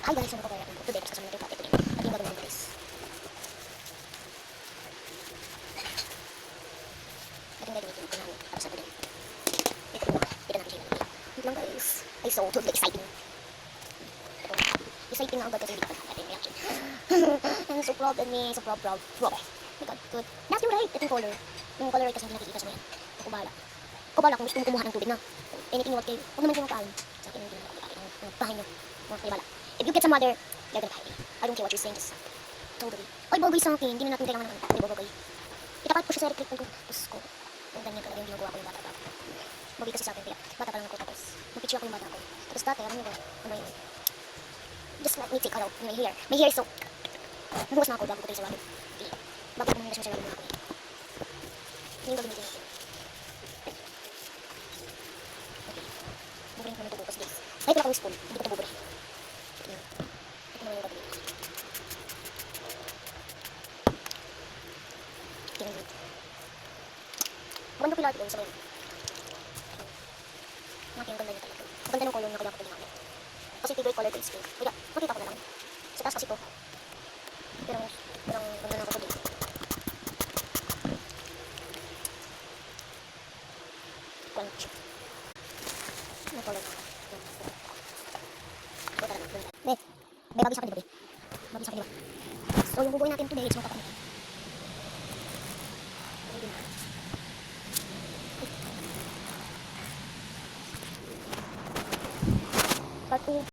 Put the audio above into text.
Hi guys, ano ko kaya today kasi kasama natin yung today. At yung gagawin natin guys. At yung gagawin natin namin para sa today. Ito po, ito natin siya ilalagay. Wait lang guys. Ay so, totally exciting. Ito, exciting na agad kasi hindi ka natin yung reaction. I'm so proud of me, so proud. Oh my god, good. That's you right, ito yung color. Yung color kasi hindi nakikita sa mga. Ako bahala. Ako bahala kung gusto mong kumuha ng tubig na. Anything you want kayo, huwag naman kayo magkain. Sa akin, hindi naman ako kakain ng bahay nyo. Mga kayo bahala. If you get some other, you're gonna hide me. I don't care what you're saying, just totally. Oy, bogey sa akin. Hindi na natin kailangan ng kanta. Bogey. Itakat ko siya sa electric ko. Tapos ko. Kung ganyan talaga yung ginagawa ko yung bata pa. Bogey kasi sa akin. Kaya bata pa lang ako. Tapos mag-picture ako yung bata ko. Tapos dati, alam niyo ba? Ano yun? Just let me take out my hair. My hair is so... Nahugas na ako bago ko tayo sa wallet. Okay. Bago ko muna siya sa wallet muna ako. Hindi yung gagamitin natin. Okay. Buburin ko na ito bukas guys. Kahit wala akong spoon. Hindi ko ito buburin. Ito naman yung gagawin ko. Maganda pila ito sa mga. Maki, ang ganda niya talaga. Ang ganda ng color na kaya ko ginamit. Kasi favorite color ko is pink. Wala, makita ko na lang. Sa taas kasi to. Pero ang ganda na ako dito. Crunch. Ano color? Ito talaga. Be, bagay sa akin diba? Bagay sa akin diba? So yung bubuhay natin today is mga kapatid.